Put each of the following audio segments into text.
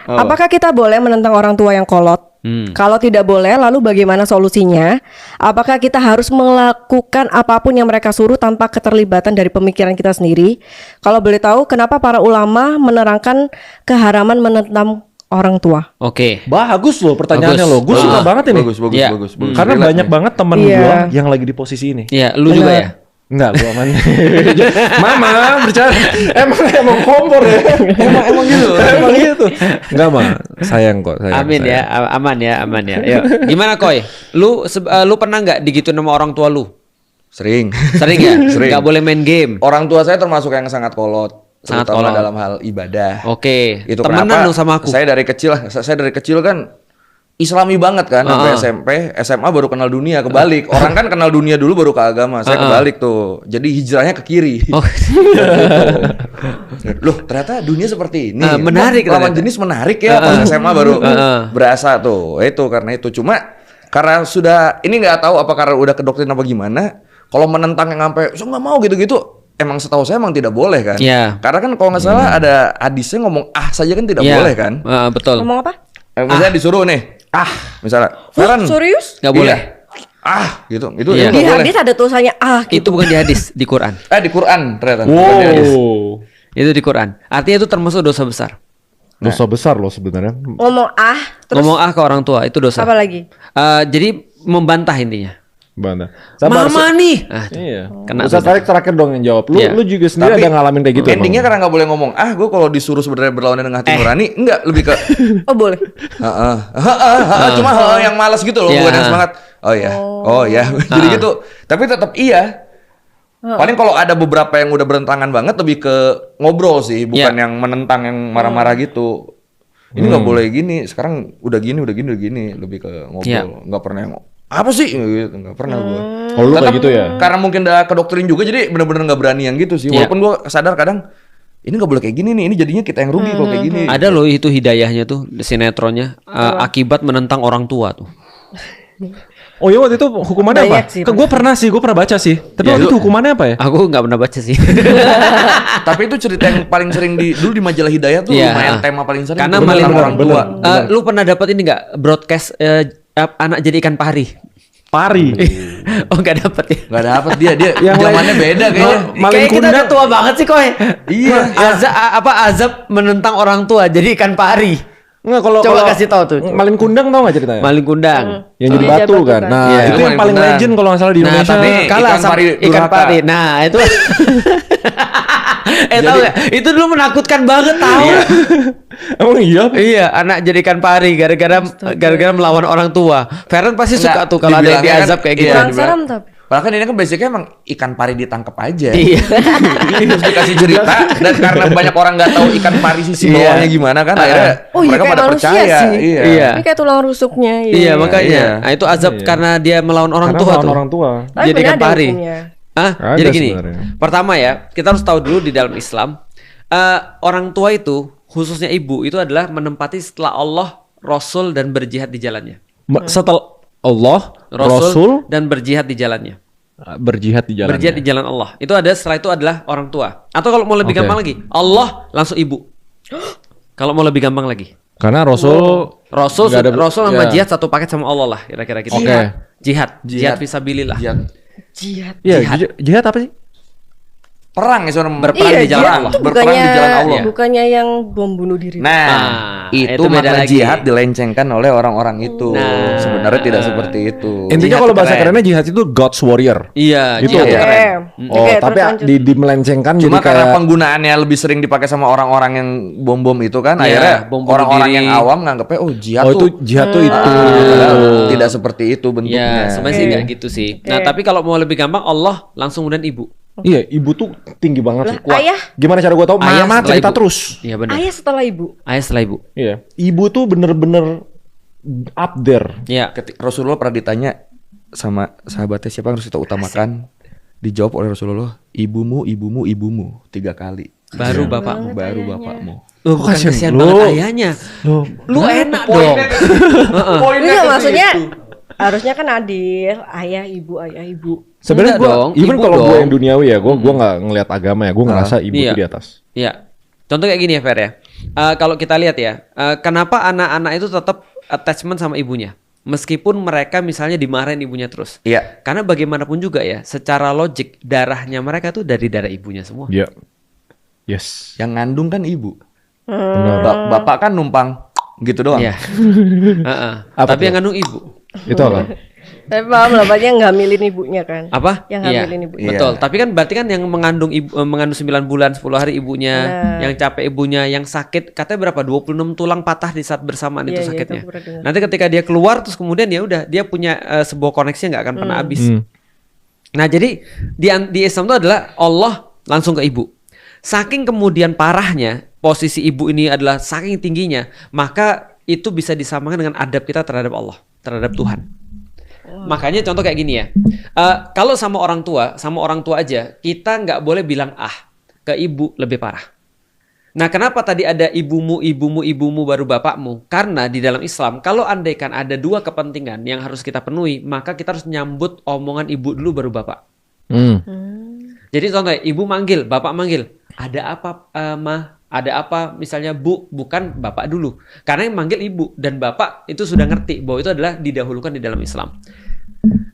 Apakah kita boleh menentang orang tua yang kolot? Kalau tidak boleh, lalu bagaimana solusinya? Apakah kita harus melakukan apapun yang mereka suruh tanpa keterlibatan dari pemikiran kita sendiri? Kalau boleh tahu, kenapa para ulama menerangkan keharaman menentang orang tua? Oke. Bagus loh pertanyaannya loh. Gue suka banget ini. Bagus. Iya. Karena banyak banget teman Iya. gue yang lagi di posisi ini. Iya, lu juga ya? Enggak, gue aman. Mama bercanda. Emang kompor ya. Emang gitu. Emang gitu. Enggak mah, sayang kok. Amin ya, aman ya. Yuk. Gimana Koy? Lu pernah nggak digituin sama orang tua lu? Sering. Sering ya? Sering. Nggak boleh main game. Orang tua saya termasuk yang sangat kolot. Sangat Terutama kolot. dalam hal ibadah. Oke. Itu Temenan kenapa dong sama aku. Saya dari kecil kan Islami banget kan, sampai SMP, SMA baru kenal dunia, kebalik. Orang kan kenal dunia dulu baru ke agama, saya kebalik tuh. Jadi hijrahnya ke kiri. Oh. Loh, ternyata dunia seperti ini. Menarik Lawan ternyata. jenis menarik ya, pas SMA baru berasa tuh. Itu karena itu. Cuma karena sudah ini nggak tahu apa karena udah kedoktrin apa gimana. Kalau menentang yang sampai saya nggak mau gitu-gitu, emang setahu saya emang tidak boleh kan. Iya. Karena kan kalau nggak salah ada hadisnya ngomong saja kan tidak Iya. boleh kan. Betul. Ngomong apa? Misalnya disuruh nih, misalnya, Feren, Serius? Nggak boleh. gitu, itu Iya. Di nggak boleh. hadis ada tulisannya gitu. Itu bukan di hadis, di Quran. Di Quran ternyata. Bukan di hadis. Wow. Itu di Quran. Artinya itu termasuk dosa besar. Dosa besar loh sebenarnya. Ngomong terus Ngomong ke orang tua itu dosa. apa lagi? Jadi membantah intinya. Mana? Mama nih. Iya. Kena Ustaz tuh. terakhir dong yang jawab. Iya. Lu juga sendiri Tapi ada ngalamin kayak gitu Endingnya emang? karena nggak boleh ngomong, gue kalau disuruh sebenarnya berlawanan dengan hati nurani, enggak lebih ke, Oh boleh. cuma yang malas gitu loh, Iya. bukan yang semangat. Oh ya, jadi gitu. Tapi tetap iya. Paling kalau ada beberapa yang udah berentangan banget lebih ke ngobrol sih, bukan yang menentang yang marah-marah gitu. Ini nggak boleh gini, sekarang udah gini, lebih ke ngobrol, nggak pernah yang apa sih gitu, nggak pernah gue. Kalau lu kayak gitu ya? Karena mungkin udah kedoktrin juga, jadi bener-bener nggak berani yang gitu sih. Iya. Walaupun gue sadar kadang ini nggak boleh kayak gini nih, ini jadinya kita yang rugi kalau kayak gini. Ada loh itu hidayahnya tuh sinetronnya akibat menentang orang tua tuh. Oh iya waktu itu hukumannya Banyak apa? sih, Gue pernah baca sih. Tapi waktu itu hukumannya apa ya? Aku nggak pernah baca sih. Tapi itu cerita yang paling sering dulu di majalah Hidayah tuh Iya. lumayan tema paling sering. Karena tuh maling tentang orang tua. Lu pernah dapat ini nggak broadcast anak jadi ikan pari? Pari. Oh nggak dapat ya? Gak dapet dia Yang zamannya lain- beda kayaknya. Maling Kayak kita kundang. udah tua banget sih Koy. Iya. Azab menentang orang tua jadi ikan pari. Enggak kalau Coba kalau- kasih tahu tuh. Maling kundang tau gak ceritanya? Maling kundang. Yang jadi Iya, batu batu kan. kan. Nah, Iya. itu yang Maling paling kundang. legend kalau nggak salah di Nah, Indonesia. tapi kalah ikan sama pari ikan durhaka. pari. Nah, itu tahu gak? Itu dulu menakutkan banget tahu. Emang iya? Iya, anak jadi ikan pari gara-gara melawan orang tua. Feren pasti suka Enggak, tuh kalau ada yang dibilangnya diazab kan- kayak gitu. iya. Kurang serem tapi. Padahal kan ini kan basicnya emang ikan pari ditangkap aja. Iya. Ini harus dikasih cerita dan karena banyak orang nggak tahu ikan pari sisi Iya. bawahnya gimana kan akhirnya Oh iya mereka kayak pada manusia percaya. sih. Iya. Ini kayak tulang rusuknya. Iya, makanya. Iya. Nah, itu azab Iya. karena dia melawan orang Karena tua lawan tuh. orang tua. Tapi Jadi bener ikan ada pari. hukumnya. Ada Jadi gini. sebenarnya. Pertama ya, kita harus tahu dulu di dalam Islam orang tua itu khususnya ibu itu adalah menempati setelah Allah, Rasul dan berjihad di jalannya. Setelah Allah, Rasul, Rasul dan berjihad di jalannya. berjihad di jalan. Berjihad di jalan Allah. Itu ada setelah itu adalah orang tua. Atau kalau mau lebih Oke. gampang lagi, Allah langsung ibu. Kalau mau lebih gampang lagi. Karena Rasul Rasul nggak ada- Rasul sama ya. jihad satu paket sama Allah lah kira-kira gitu. Oke. Jihad fisabilillah. Jihad. Iya, Jihad. jihad apa sih? Perang ya sebenarnya. Berperang Iya, di jalan jihad Allah. tuh Berperang di jalan Allah. Bukannya yang bom bunuh diri. Nah, itu itu beda makna lagi. jihad dilencengkan oleh orang-orang itu. Nah. Sebenarnya tidak seperti itu. Intinya Jihad kalau bahasa keren. kerennya jihad itu God's warrior. Iya, Gitu. jihad itu Oke. keren. Oh, Oke, tapi terus lanjut. di melencengkan Cuma jadi karena kayak penggunaannya lebih sering dipakai sama orang-orang yang bom-bom itu kan, Iya, akhirnya bom bunuh orang-orang diri. yang awam nganggapnya jihad oh itu tuh jihad tuh itu. padahal tidak seperti itu bentuknya. Ya, sebenarnya sih nggak gitu sih. Nah, Oke. tapi kalau mau lebih gampang Allah langsung kemudian ibu. Iya, ibu tuh tinggi banget sih. Lah, ayah? Gimana cara gua tahu? Ayah Mama setelah cerita ibu. terus. Iya benar. Ayah setelah ibu. Ayah setelah ibu. Iya. Ibu tuh bener-bener up there. Iya. Rasulullah pernah ditanya sama sahabatnya siapa yang harus kita utamakan, dijawab oleh Rasulullah, ibumu, 3 kali. Baru bapakmu. Baru bapakmu. Loh, bukan kasihan kasihan lu. banget ayahnya. Lu enak dong. Enggak maksudnya harusnya kan adil, ayah ibu. Sebenarnya Enggak gua, dong, even ibu kalau gue dong. yang duniawi ya, gua nggak ngelihat agama ya, gua ngerasa ibu Iya. tuh di atas. Iya. Contoh kayak gini ya Fer ya. kalau kita lihat ya, kenapa anak-anak itu tetap attachment sama ibunya, meskipun mereka misalnya dimarahin ibunya terus. Iya. Karena bagaimanapun juga ya, secara logik darahnya mereka tuh dari darah ibunya semua. Iya. Yes. Yang ngandung kan ibu. Benar. Bapak kan numpang gitu doang. Iya. Apa Tapi tuh? yang ngandung ibu. Itu apa? Tapi paham lah, berarti yang ngambilin ibunya kan. Apa? Yang Iya, ngambilin ibunya. betul. Tapi kan berarti kan yang mengandung mengandung 9 bulan 10 hari ibunya, yang capek ibunya, yang sakit katanya berapa? 26 tulang patah di saat bersamaan itu Iya, sakitnya. itu aku pernah dengar. Nanti ketika dia keluar terus kemudian ya udah dia punya sebuah koneksi yang nggak akan pernah habis. Nah, jadi di Islam itu adalah Allah langsung ke ibu. Saking kemudian parahnya posisi ibu ini adalah saking tingginya, maka itu bisa disamakan dengan adab kita terhadap Allah, terhadap Tuhan. Makanya contoh kayak gini ya, kalau sama orang tua aja kita nggak boleh bilang ke ibu lebih parah. Nah, kenapa tadi ada ibumu baru bapakmu? Karena di dalam Islam kalau andaikan ada dua kepentingan yang harus kita penuhi, maka kita harus nyambut omongan ibu dulu baru bapak. Jadi contohnya ibu manggil, bapak manggil, ada apa mah? Ada apa misalnya bu, bukan bapak dulu. Karena yang manggil ibu dan bapak itu sudah ngerti bahwa itu adalah didahulukan di dalam Islam.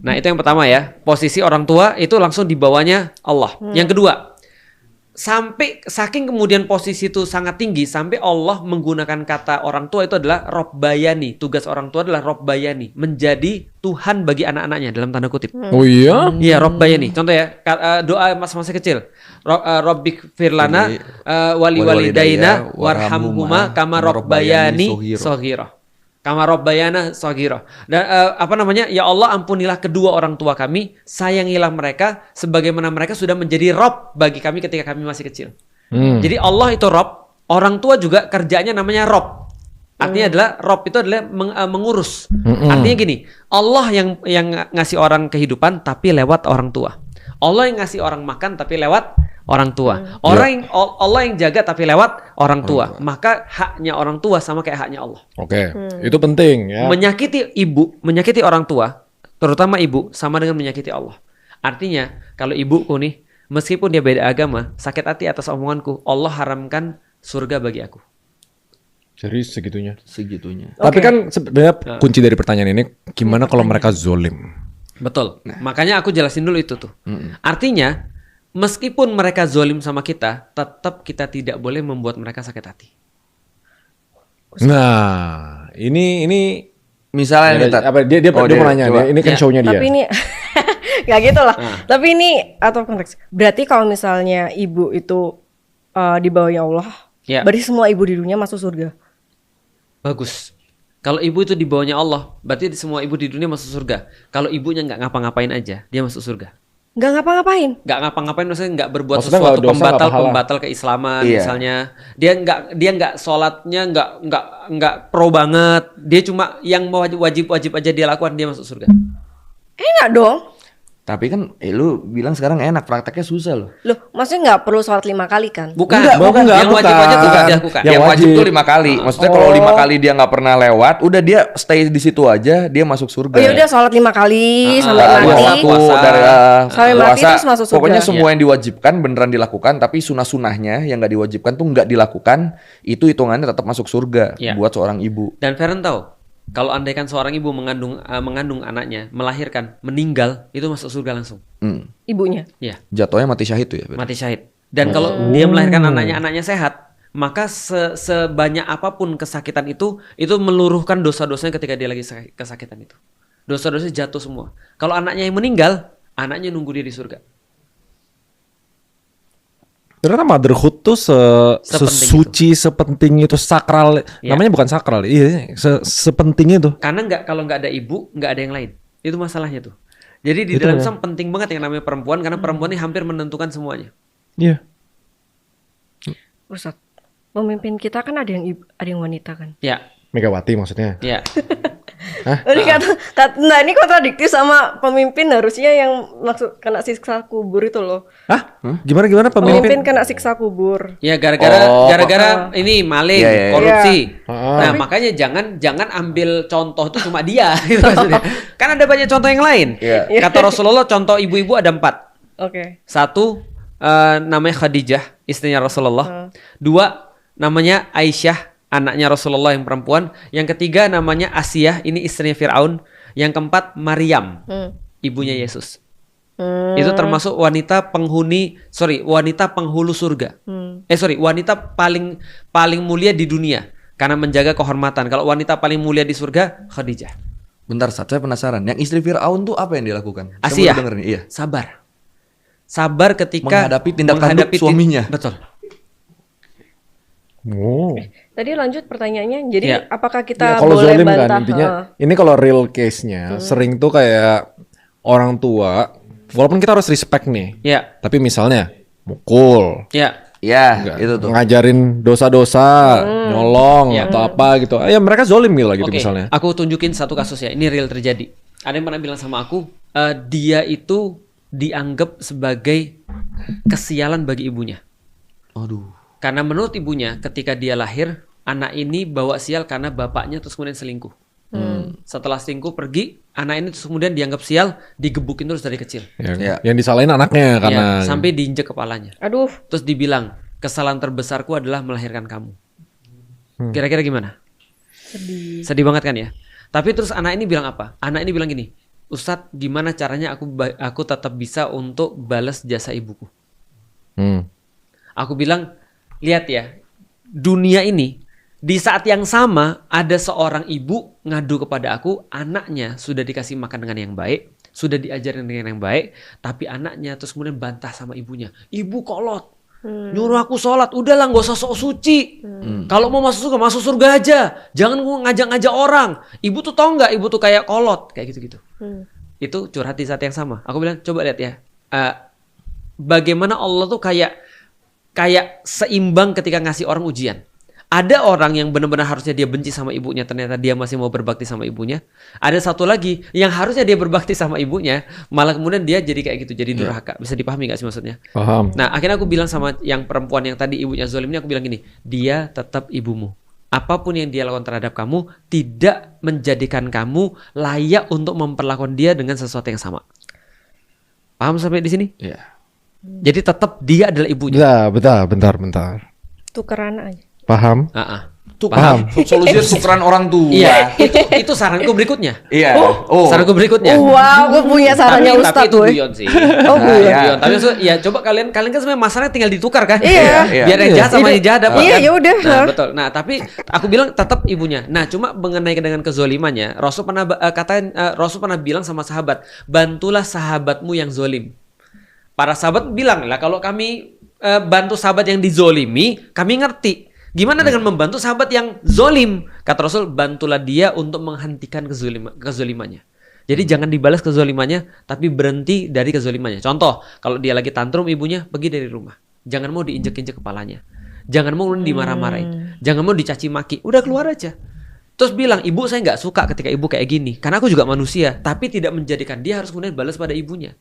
Nah, itu yang pertama ya. Posisi orang tua itu langsung di bawahnya Allah. Yang kedua, sampai saking kemudian posisi itu sangat tinggi sampai Allah menggunakan kata orang tua itu adalah Robbayani. Tugas orang tua adalah Robbayani, menjadi Tuhan bagi anak-anaknya dalam tanda kutip. Oh iya? Iya, Robbayani. Contoh ya, doa masa-masa kecil. Rabbik firlana wali walidaina warhamhuma kama Robbayani shaghira. Kama Robbayana shaghira. Dan ya Allah, ampunilah kedua orang tua kami, sayangilah mereka sebagaimana mereka sudah menjadi Rob bagi kami ketika kami masih kecil. Jadi Allah itu Rob, orang tua juga kerjanya namanya Rob. Artinya adalah Rob itu adalah mengurus. Artinya gini, Allah yang ngasih orang kehidupan tapi lewat orang tua. Allah yang ngasih orang makan tapi lewat orang tua. Allah yang jaga tapi lewat orang tua. Maka haknya orang tua sama kayak haknya Allah. Oke. Itu penting ya. Menyakiti orang tua, terutama ibu, sama dengan menyakiti Allah. Artinya, kalau ibuku nih, meskipun dia beda agama, sakit hati atas omonganku, Allah haramkan surga bagi aku. Jadi segitunya. Oke. Tapi kan sebenarnya kunci dari pertanyaan ini, gimana kalau mereka zolim? Betul. Makanya aku jelasin dulu itu tuh. Artinya, meskipun mereka zolim sama kita, tetap kita tidak boleh membuat mereka sakit hati. Nah, ini Misalnya nih, Tat. apa dia mau nanya, coba. ini kan show-nya dia. Tapi ini nggak gitu lah. Tapi ini atau konteks. Berarti kalau misalnya ibu itu di bawahnya Allah, berarti semua ibu di dunia masuk surga. Bagus. Kalau ibu itu di bawahnya Allah, berarti semua ibu di dunia masuk surga. Kalau ibunya nggak ngapa-ngapain aja, dia masuk surga. Nggak ngapa-ngapain. Nggak ngapa-ngapain maksudnya nggak berbuat Maksudnya sesuatu nggak dosa, nggak pahala. pembatal keislaman Iya. misalnya. Dia nggak sholatnya nggak pro banget. Dia cuma yang wajib aja dia lakukan, dia masuk surga. Enak dong. Tapi kan lu bilang sekarang enak, prakteknya susah loh. Loh, maksudnya nggak perlu sholat 5 kali kan? Bukan. Enggak, Yang wajib aja tuh nggak dilakukan. Yang Yang wajib wajib. tuh 5 kali. Maksudnya kalau 5 kali dia nggak pernah lewat, udah dia stay di situ aja, dia masuk surga. Oh ya udah sholat 5 kali sampai Dari mati. waktu, Puasa. dari Sampai mati puasa. terus masuk surga. Pokoknya semua yang diwajibkan beneran dilakukan, tapi sunah-sunahnya yang nggak diwajibkan tuh nggak dilakukan, itu hitungannya tetap masuk surga Iya. buat seorang ibu. Dan Feren tahu, kalau andaikan seorang ibu mengandung anaknya, melahirkan, meninggal, itu masuk surga langsung. Ibunya. Ya, Jatuhnya mati syahid tuh ya. mati syahid. Dan kalau dia melahirkan anaknya sehat, maka sebanyak apapun kesakitan itu meluruhkan dosa-dosanya ketika dia lagi kesakitan itu. Dosa-dosanya jatuh semua. Kalau anaknya yang meninggal, anaknya nunggu dia di surga. Ternyata motherhood tuh sesuci, sepenting itu, sakral. Ya. Namanya bukan sakral, iya, sepenting itu. Karena kalau nggak ada ibu, nggak ada yang lain. Itu masalahnya tuh. Jadi di Itu dalam ya. Islam penting banget yang namanya perempuan, karena perempuan ini hampir menentukan semuanya. Iya. Ustaz, pemimpin kita kan ada yang wanita kan? Ya, Megawati maksudnya. ya. Ini nah ini kontradiktif sama pemimpin harusnya yang maksud kena siksa kubur itu loh. Hah? Gimana Pemimpin kena siksa kubur. Ya gara-gara ini maling, Iya, iya, iya. korupsi. Iya. Nah, makanya jangan ambil contoh itu cuma dia gitu maksudnya. Kan ada banyak contoh yang lain. Iya. Kata Rasulullah contoh ibu-ibu ada 4. Oke. 1 namanya Khadijah, istrinya Rasulullah. 2 namanya Aisyah, anaknya Rasulullah yang perempuan. Yang ketiga namanya Asiyah, ini istrinya Fir'aun. Yang keempat Maryam, ibunya Yesus. Itu termasuk wanita penghulu surga. Wanita paling mulia di dunia karena menjaga kehormatan. Kalau wanita paling mulia di surga, Khadijah. Bentar, saya penasaran. Yang istri Fir'aun tuh apa yang dia lakukan? Asiyah, Iya. sabar ketika menghadapi tindak tanduk suaminya. Betul. Oh. Tadi lanjut pertanyaannya. Jadi Ya. apakah Ya, kita kalau boleh zolim bantah? kan intinya ini kalau real case-nya sering tuh kayak orang tua walaupun kita harus respect nih. Ya, Tapi misalnya mukul, ya. Iya, itu tuh. ngajarin dosa-dosa, nyolong Ya. atau apa gitu. Ya mereka zolim lah gitu Oke, misalnya. aku tunjukin satu kasus ya. Ini real terjadi. Ada yang pernah bilang sama aku, dia itu dianggap sebagai kesialan bagi ibunya. Aduh. Karena menurut ibunya, ketika dia lahir, anak ini bawa sial karena bapaknya terus kemudian selingkuh. Setelah selingkuh pergi, anak ini terus kemudian dianggap sial, digebukin terus dari kecil. Yang disalahin anaknya karena Ya, sampai diinjek kepalanya. Aduh, Terus dibilang, kesalahan terbesarku adalah melahirkan kamu. Kira-kira gimana? Sedih banget kan ya? Tapi terus anak ini bilang apa? Anak ini bilang gini, Ustadz, gimana caranya aku tetap bisa untuk balas jasa ibuku? Aku bilang, lihat ya, dunia ini di saat yang sama ada seorang ibu ngadu kepada aku, anaknya sudah dikasih makan dengan yang baik, sudah diajarin dengan yang baik, tapi anaknya terus kemudian bantah sama ibunya. Ibu kolot, nyuruh aku sholat, udahlah nggak usah sok suci. Kalau mau masuk surga aja, jangan ngajak-ngajak orang. Ibu tuh tau nggak, ibu tuh kayak kolot, kayak gitu-gitu. Itu curhat di saat yang sama. Aku bilang, coba lihat ya, bagaimana Allah tuh kayak seimbang ketika ngasih orang ujian. Ada orang yang benar-benar harusnya dia benci sama ibunya, ternyata dia masih mau berbakti sama ibunya. Ada satu lagi yang harusnya dia berbakti sama ibunya, malah kemudian dia jadi kayak gitu, jadi durhaka. Bisa dipahami gak sih maksudnya? paham. Nah, akhirnya aku bilang sama yang perempuan yang tadi ibunya zolim ini, aku bilang gini, dia tetap ibumu. Apapun yang dia lakukan terhadap kamu tidak menjadikan kamu layak untuk memperlakukan dia dengan sesuatu yang sama. Paham sampai di sini? Iya. Jadi tetap dia adalah ibunya. Bentar. tukeran aja. Paham? Tuh Paham. solusinya tukeran orang tua. Iya, itu saranku berikutnya. Iya. Saranku berikutnya. Wow, gue punya sarannya tapi Ustadz itu gue. guyon sih. Oh, guyon. Guyon. Tapi maksud, ya coba kalian kan sebenarnya masalahnya tinggal ditukar kan? Iya. Biar yang jahat sama yang jahat dapat. Iya, kan? ya udah. Nah, betul. Nah, tapi aku bilang tetap ibunya. Nah, cuma mengenai dengan kezolimannya, Rasul pernah bilang sama sahabat, bantulah sahabatmu yang zolim. Para sahabat bilang lah, kalau kami bantu sahabat yang dizolimi, kami ngerti. Gimana dengan membantu sahabat yang zolim? Kata Rasul, bantulah dia untuk menghentikan kezolimannya. Jadi jangan dibalas kezolimannya, tapi berhenti dari kezolimannya. Contoh, kalau dia lagi tantrum ibunya, pergi dari rumah. Jangan mau diinjek-injek kepalanya. Jangan mau dimarah-marahin. Jangan mau dicaci maki. Udah keluar aja. Terus bilang, ibu saya nggak suka ketika ibu kayak gini. Karena aku juga manusia. Tapi tidak menjadikan dia harus kemudian balas pada ibunya.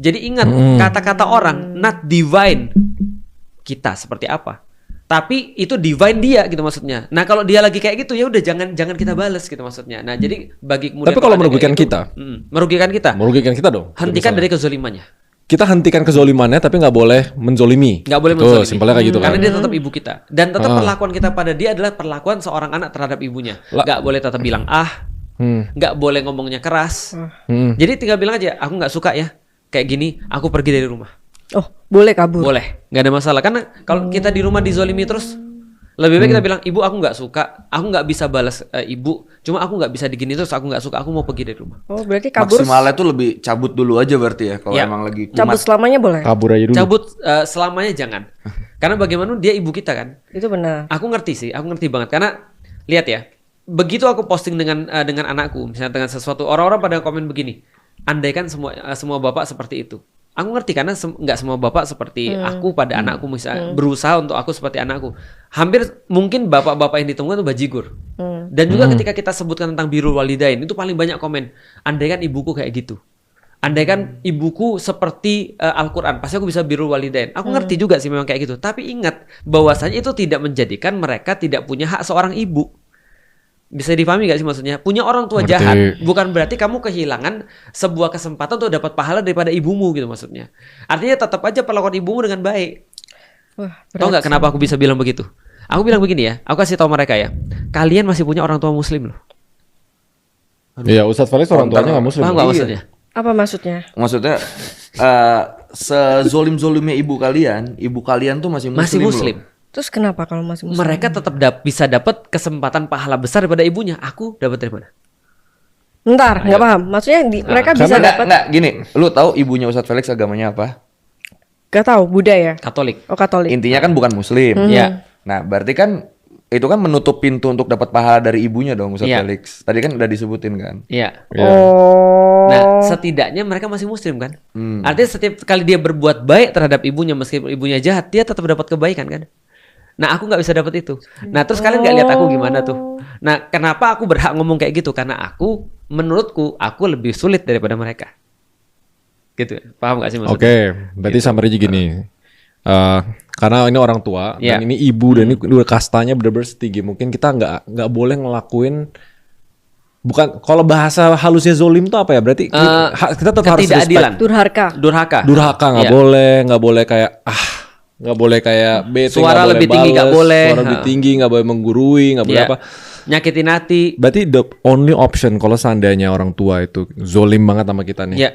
Jadi ingat, kata-kata orang, not divine. Kita seperti apa? Tapi itu divine dia gitu maksudnya. Nah kalau dia lagi kayak gitu ya udah jangan kita balas gitu maksudnya. Nah jadi bagi kemudian. Tapi kalau ada merugikan kayak gitu, kita, merugikan kita dong. hentikan dari kezolimannya. Kita hentikan kezolimannya, tapi nggak boleh menzolimi. Nggak boleh Tuh, menzolimi. simpelnya kayak gitu kan. Karena dia tetap ibu kita. Dan tetap perlakuan kita pada dia adalah perlakuan seorang anak terhadap ibunya. Nggak boleh tetap bilang nggak boleh ngomongnya keras. Jadi tinggal bilang aja, aku nggak suka ya kayak gini, aku pergi dari rumah. Oh, boleh kabur. Boleh, nggak ada masalah. Karena kalau kita di rumah dizolimi terus, lebih baik kita bilang, ibu aku nggak suka, aku nggak bisa balas ibu, cuma aku nggak bisa digini terus, aku nggak suka, aku mau pergi dari rumah. Oh, berarti kabur. Maksimalnya tuh lebih cabut dulu aja berarti ya kalau Ya. emang lagi Cabut kumat. selamanya boleh. Kabur aja dulu. Cabut selamanya jangan, karena bagaimana dia ibu kita kan. Itu benar. Aku ngerti sih, aku ngerti banget karena lihat ya, begitu aku posting dengan anakku, misalnya dengan sesuatu, orang-orang pada komen begini, andaikan semua bapak seperti itu. Aku ngerti karena nggak semua bapak seperti aku pada anakku, misalnya berusaha untuk aku seperti anakku. Hampir mungkin bapak-bapak yang ditemukan itu bajigur. Dan juga ketika kita sebutkan tentang birrul walidain, itu paling banyak komen, andaikan ibuku kayak gitu. Andaikan ibuku seperti Al-Quran, pasti aku bisa birrul walidain. Aku ngerti juga sih memang kayak gitu. Tapi ingat, bahwasanya itu tidak menjadikan mereka tidak punya hak seorang ibu. Bisa dipahami gak sih maksudnya? Punya orang tua Ngerti. jahat bukan berarti kamu kehilangan sebuah kesempatan untuk dapat pahala daripada ibumu gitu maksudnya. Artinya tetap aja perlakuan ibumu dengan baik. Wah, Tahu nggak kenapa aku bisa bilang begitu? Aku bilang begini ya, aku kasih tahu mereka ya, kalian masih punya orang tua muslim loh. Iya, Ustadz Felix orang tuanya nggak muslim. Paham nggak Iya. maksudnya? Apa maksudnya? Maksudnya sezolim-zolimnya ibu kalian tuh masih muslim. Masih muslim. Loh. Terus kenapa kalau masih muslim? Mereka tetap bisa dapat kesempatan pahala besar daripada ibunya. Aku dapat dari mana? Bentar, nggak paham. Maksudnya mereka bisa Enggak, dapat? enggak, gini. Lu tahu ibunya Ustadz Felix agamanya apa? Gak tahu, Buddha ya? Katolik. Oh Katolik. Intinya kan bukan muslim. Iya. Nah, berarti kan itu kan menutup pintu untuk dapat pahala dari ibunya dong Ustadz Iya. Felix. Tadi kan udah disebutin kan. Iya. Iya. Oh. Nah, setidaknya mereka masih muslim kan? Artinya setiap kali dia berbuat baik terhadap ibunya, meskipun ibunya jahat, dia tetap dapat kebaikan kan? Nah, aku nggak bisa dapat itu. Nah, terus kalian nggak lihat aku gimana tuh? Nah, kenapa aku berhak ngomong kayak gitu? Karena menurutku, aku lebih sulit daripada mereka. Gitu, paham nggak sih maksudnya? Oke, berarti summary-nya gini. Karena ini orang tua Iya. dan ini ibu dan ini dua kastanya benar-benar setinggi. Mungkin kita nggak boleh ngelakuin, bukan, kalau bahasa halusnya zolim itu apa ya? Berarti kita tetap harus ketidakadilan. respect. Durhaka. Durhaka nggak Iya. nggak boleh kayak nggak boleh kayak bete, Suara nggak boleh lebih tinggi nggak bales, boleh. suara lebih tinggi nggak boleh menggurui, nggak boleh Iya. apa. Nyakitin hati. Berarti the only option kalau seandainya orang tua itu zolim banget sama kita nih, Iya.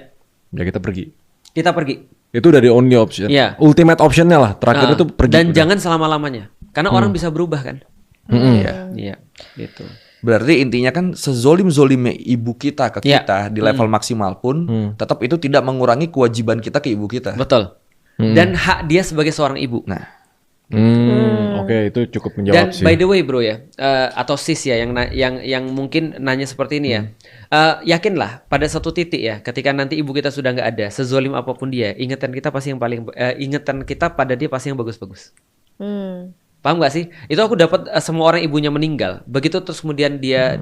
ya kita pergi. Kita pergi. Itu dari only option. Iya. Ultimate optionnya lah. Terakhir itu pergi. Dan udah. jangan selama-lamanya. Karena orang bisa berubah kan? Iya. Iya, gitu. Berarti intinya kan sezolim-zolimnya ibu kita ke Iya. kita di level maksimal pun tetap itu tidak mengurangi kewajiban kita ke ibu kita. Betul. Dan hak dia sebagai seorang ibu. Nah, Oke, itu cukup menjawab Dan sih. by the way bro ya, atau sis ya yang mungkin nanya seperti ini ya, yakinlah pada satu titik ya, ketika nanti ibu kita sudah nggak ada, sezolim apapun dia, ingatan kita pasti yang paling, ingatan kita pada dia pasti yang bagus-bagus. Paham nggak sih? Itu aku dapat semua orang ibunya meninggal, begitu terus kemudian dia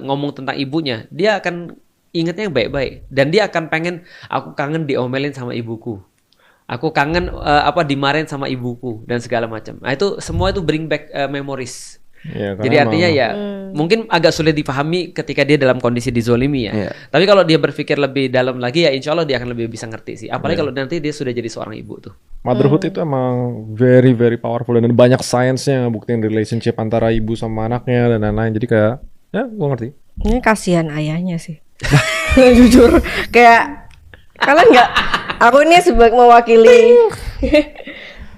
ngomong tentang ibunya, dia akan ingatnya yang baik-baik dan dia akan pengen, aku kangen diomelin sama ibuku. Aku kangen dimarahin sama ibuku dan segala macam. Nah itu semua itu bring back memories. Ya, Jadi artinya ya mungkin agak sulit dipahami ketika dia dalam kondisi dizolimi ya. Iya. Tapi kalau dia berpikir lebih dalam lagi ya insya Allah dia akan lebih bisa ngerti sih. Apalagi kalau nanti dia sudah jadi seorang ibu tuh. Motherhood itu emang very very powerful dan banyak science-nya ngebuktiin relationship antara ibu sama anaknya dan lain-lain. Jadi kayak ya gua ngerti. Ini kasihan ayahnya sih. Jujur kayak kalian nggak. Aku ini sebagai mewakili.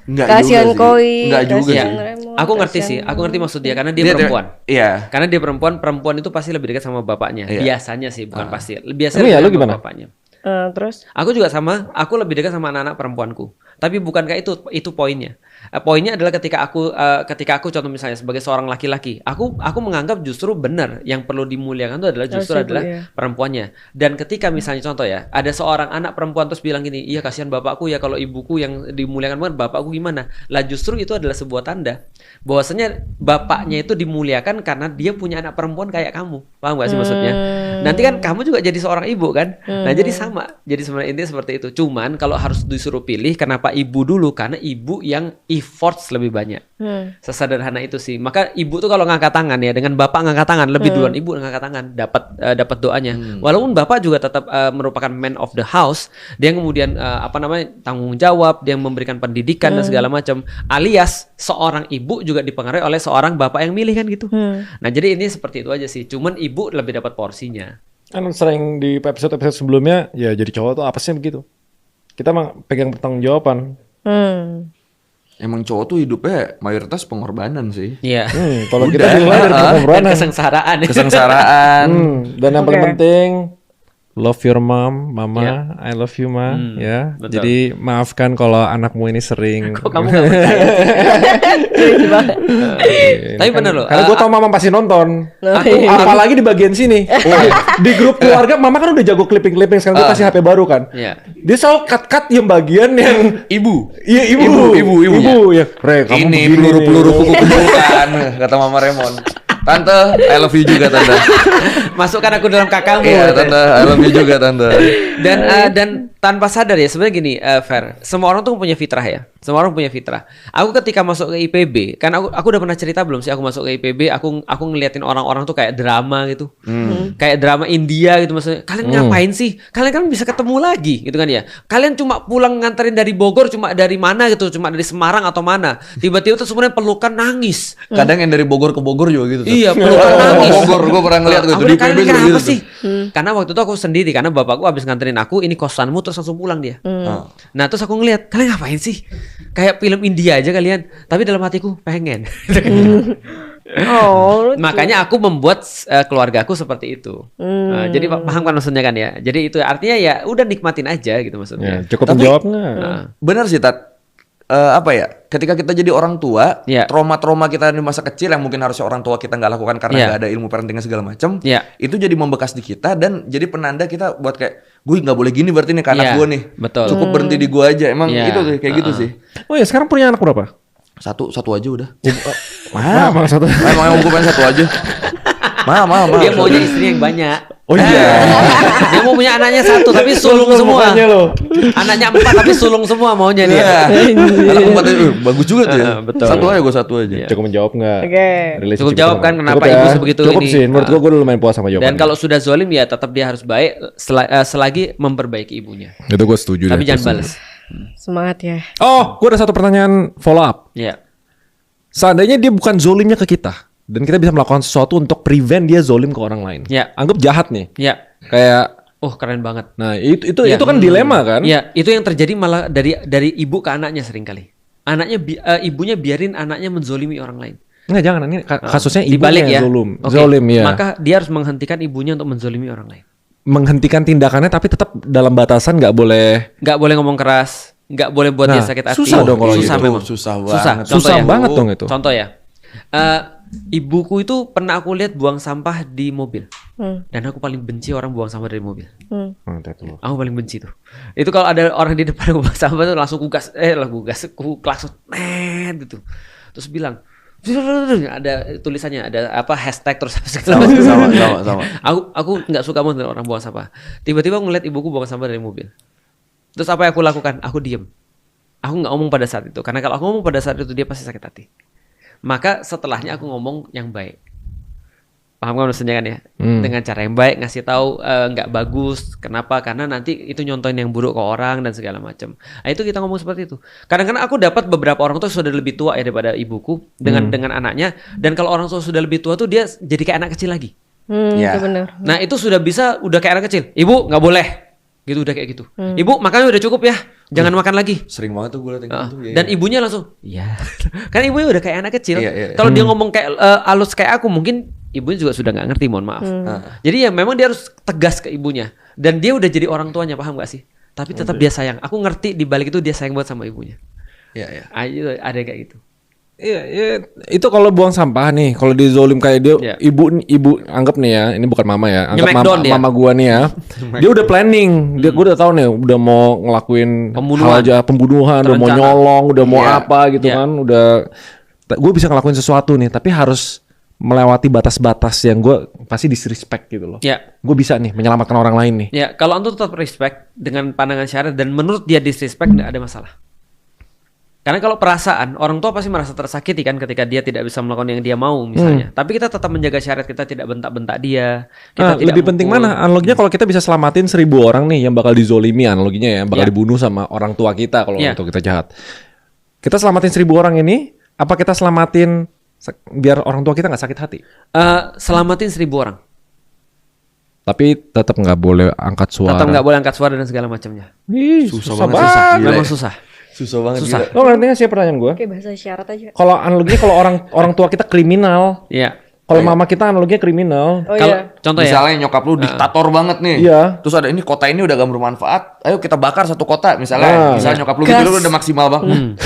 Kasihan Koi. Enggak juga Ya, sih. aku ngerti sih. Aku ngerti maksud dia karena dia Dia- perempuan. Iya. Karena dia perempuan itu pasti lebih dekat sama bapaknya. Iya. Biasanya sih, bukan pasti. Biasanya Emang ya, lebih lu dekat sama gimana? bapaknya. Terus Aku juga sama, aku lebih dekat sama anak-anak perempuanku. Tapi bukankah itu poinnya? Poinnya adalah ketika aku contoh misalnya sebagai seorang laki-laki, aku menganggap justru benar yang perlu dimuliakan itu adalah justru Harus ibu, adalah ya. perempuannya. Dan ketika misalnya contoh ya, ada seorang anak perempuan terus bilang gini, iya kasihan bapakku ya kalau ibuku yang dimuliakan banget, bapakku gimana? Lah justru itu adalah sebuah tanda bahwasanya bapaknya itu dimuliakan karena dia punya anak perempuan kayak kamu. Paham gak sih maksudnya? Nanti kan kamu juga jadi seorang ibu kan? Nah jadi sama. Jadi sebenarnya intinya seperti itu. Cuman kalau harus disuruh pilih, kenapa ibu dulu? Karena ibu yang efforts lebih banyak. Sesederhana itu sih. Maka ibu tuh kalau ngangkat tangan ya, dengan bapak ngangkat tangan lebih duluan ibu ngangkat tangan, dapat doanya. Walaupun bapak juga tetap merupakan man of the house, dia kemudian tanggung jawab, dia memberikan pendidikan dan segala macam. Alias seorang ibu juga dipengaruhi oleh seorang bapak yang milih kan gitu. Nah jadi ini seperti itu aja sih. Cuman ibu lebih dapat porsinya. Kan sering di episode-episode sebelumnya ya jadi cowok tuh apesnya begitu. Kita mah pegang pertanggungjawaban. Emang cowok tuh hidupnya mayoritas pengorbanan sih. Iya. Kalau kita Udah. dimulai dari Dan pengorbanan. kesengsaraan. Kesengsaraan. Dan yang paling Oke. penting love your mom, mama, Iya. I love you ma, ya. betul. Jadi maafkan kalau anakmu ini sering. Kok kamu gak percaya? Tapi bener loh. Karena gue tau mama pasti nonton. Aku- Apalagi di bagian sini. Di grup keluarga, mama kan udah jago clipping-clipping. Sekarang gue kasih HP baru kan. Iya. Dia selalu cut-cut yang bagian yang Ibu. iya ibu Ibu. ya. Re, kamu Ini begini peluru-peluru nih. kuku kukukan kata Mama Remon. Tante, I love you juga Tante. Masukkan aku dalam kakakmu. Iya Tante, I love you juga Tante. Dan tanpa sadar ya sebenarnya gini, Fer, semua orang tuh punya fitrah ya. Semua orang punya fitrah. Aku ketika masuk ke IPB, kan aku udah pernah cerita belum sih aku masuk ke IPB, aku ngeliatin orang-orang tuh kayak drama gitu. Kayak drama India gitu maksudnya. Kalian ngapain sih? Kalian kan bisa ketemu lagi gitu kan ya. Kalian cuma pulang nganterin dari Bogor, cuma dari mana gitu, cuma dari Semarang atau mana. Tiba-tiba tuh semuanya pelukan nangis. Kadang yang dari Bogor ke Bogor juga gitu. Iya, pelukan nangis. Bogor, gue pernah ngeliat gitu di IPB juga gitu. Sih? Karena waktu itu aku sendiri, karena bapakku habis nganterin aku, ini kosanmu, terus langsung pulang dia. Nah terus aku ngeliat, kalian ngapain sih? Kayak film India aja kalian. Tapi dalam hatiku pengen. Makanya aku membuat keluargaku seperti itu. Jadi paham kan maksudnya kan ya. Jadi itu artinya ya udah nikmatin aja gitu maksudnya. Ya, cukup menjawab nggak? Benar sih Tat. Apa ya? Ketika kita jadi orang tua, trauma-trauma kita di masa kecil yang mungkin harusnya orang tua kita nggak lakukan karena nggak ada ilmu parentingnya segala macam, itu jadi membekas di kita dan jadi penanda kita buat kayak gue nggak boleh gini berarti nih ke anak gue nih. Betul. Cukup berhenti di gue aja. Emang itu tuh kayak gitu sih. Oh ya sekarang punya anak berapa? Satu aja udah. Emang satu. Emang gue pengen satu aja. Ma. Dia maunya istri yang banyak. Oh iya. Dia mau punya anaknya satu tapi sulung semua. Anaknya 4 tapi sulung semua maunya dia. Anak 4 itu bagus juga tuh ya. Betul. Satu aja. Cukup menjawab nggak? Oke. Cukup jawab kan kenapa cukup ibu ya? sebegitu cukup ini. Sih, menurut gue lumayan puas sama jawabannya. Dan kalau sudah zalim ya tetap dia harus baik selagi memperbaiki ibunya. itu gue setuju. Tapi jangan balas. Semangat ya. Oh, gue ada satu pertanyaan follow up. Ya. Seandainya dia bukan zolimnya ke kita dan kita bisa melakukan sesuatu untuk prevent dia zolim ke orang lain. Ya. Anggap jahat nih. Ya. Kayak keren banget. nah itu kan dilema kan? Iya, itu yang terjadi malah dari ibu ke anaknya seringkali. Ibunya biarin anaknya menzolimi orang lain. Enggak, jangan, ini kasusnya dibalik ibunya ya. Zolim ya. Maka dia harus menghentikan ibunya untuk menzolimi orang lain. Menghentikan tindakannya tapi tetap dalam batasan, nggak boleh ngomong keras, nggak boleh buat dia sakit hati. Susah dong kalau susah gitu. Memang. Susah banget dong itu. Contoh ya. Ibuku itu pernah aku lihat buang sampah di mobil. Dan aku paling benci orang buang sampah dari mobil. Aku paling benci tuh. Itu kalau ada orang di depan aku buang sampah tuh langsung ku klakson gitu. Terus bilang, ada tulisannya, ada hashtag terus sama. Aku nggak suka banget orang buang sampah. Tiba-tiba aku ngeliat ibuku buang sampah dari mobil. Terus apa yang aku lakukan? Aku diem. Aku nggak ngomong pada saat itu, karena kalau aku ngomong pada saat itu dia pasti sakit hati. Maka setelahnya aku ngomong yang baik. Paham kan maksudnya kan ya? Dengan cara yang baik, ngasih tahu nggak bagus. Kenapa? Karena nanti itu nyontohin yang buruk ke orang dan segala macam. Nah, itu kita ngomong seperti itu. Kadang-kadang aku dapat beberapa orang tuh sudah lebih tua ya daripada ibuku dengan anaknya. Dan kalau orang tua sudah lebih tua tuh dia jadi kayak anak kecil lagi. Itu benar. Nah itu udah kayak anak kecil. Ibu nggak boleh. Gitu udah kayak gitu. Ibu makannya udah cukup ya. Jangan makan lagi. Sering banget tuh gue liat gitu. Dan ibunya langsung, iya. Kan ibunya udah kayak anak kecil. Iya. Kalau dia ngomong kayak halus kayak aku, mungkin ibunya juga sudah nggak ngerti, mohon maaf. Jadi ya memang dia harus tegas ke ibunya. Dan dia udah jadi orang tuanya, paham gak sih? Tapi tetap dia sayang. Aku ngerti di balik itu dia sayang banget sama ibunya. Iya. Ada kayak gitu. Iya, itu kalau buang sampah nih, kalau dizolim kayak dia, ibu anggap nih ya, ini bukan mama ya, anggap mama gua nih ya, dia udah planning, gua udah tahu nih, udah mau ngelakuin pembunuhan, udah mau nyolong, udah mau apa gitu kan, gua bisa ngelakuin sesuatu nih, tapi harus melewati batas-batas yang gua pasti disrespect gitu loh. Gua bisa nih menyelamatkan orang lain nih. Ya, kalau antum tetap respect dengan pandangan syariat dan menurut dia disrespect, nggak ada masalah. Karena kalau perasaan, orang tua pasti merasa tersakiti kan ketika dia tidak bisa melakukan yang dia mau misalnya. Tapi kita tetap menjaga syariat, kita tidak bentak-bentak dia. Kita tidak lebih penting mana? Analoginya kalau kita bisa selamatin 1.000 orang nih yang bakal dizolimi, analoginya ya, bakal dibunuh sama orang tua kita kalau orang tua kita jahat. Kita selamatin 1.000 orang ini, apa kita selamatin biar orang tua kita nggak sakit hati? Selamatin 1.000 orang. Tapi tetap nggak boleh angkat suara. Tetap nggak boleh angkat suara dan segala macamnya. Susah banget. Memang susah. Susah banget. Lo ngerti gak sih pertanyaan gue? Oke, bahasa isyarat aja. Kalau analoginya kalau orang tua kita kriminal. Iya. Kalau mama kita analoginya kriminal. Contoh misalnya nyokap lu diktator banget nih. Iya. Terus ada ini kota ini udah gak bermanfaat. Ayo kita bakar satu kota misalnya. Misalnya nyokap lu gitu udah maksimal banget.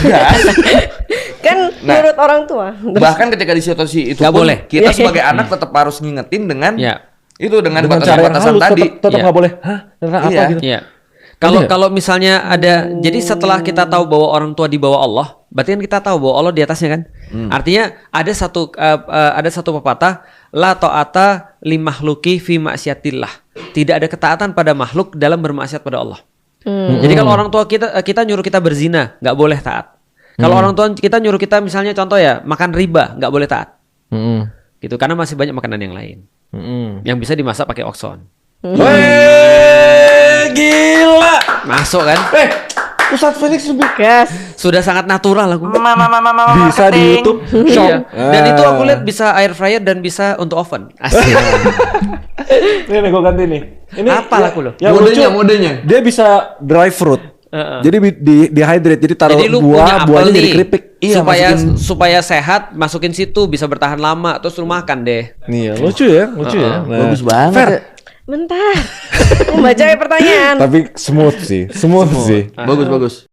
Kan menurut orang tua. Bahkan ketika di situasi itu gak pun boleh. kita sebagai anak tetap harus ngingetin dengan itu dengan cara yang batasan halus, tadi. Tetap nggak boleh. Karena apa gitu? Iya. Kalau misalnya ada, jadi setelah kita tahu bahwa orang tua di bawah Allah, berarti kan kita tahu bahwa Allah di atasnya kan. Artinya ada satu pepatah, la ta'ata li makhluqi fi maksiatillah. Tidak ada ketaatan pada makhluk dalam bermaksiat pada Allah. Jadi kalau orang tua kita nyuruh kita berzina, nggak boleh taat. Kalau orang tua kita nyuruh kita misalnya contoh ya makan riba, nggak boleh taat. Gitu karena masih banyak makanan yang lain yang bisa dimasak pakai okson. Gila. Masuk kan? Ustadz Felix lebih sudah sangat natural aku. Bisa di YouTube Shop. Iya. Dan itu aku lihat bisa air fryer dan bisa untuk oven. Asik. Ini gue ganti nih. Ini apa laku lo? Modenya. Dia bisa dry fruit. Jadi dehydrate, jadi taruh buahnya jadi keripik. Iya, supaya sehat, masukin situ bisa bertahan lama, terus lu makan deh. Nih, lucu ya. Nah, bagus banget. Bentar. Membaca pertanyaan. Tapi smooth sih. Bagus.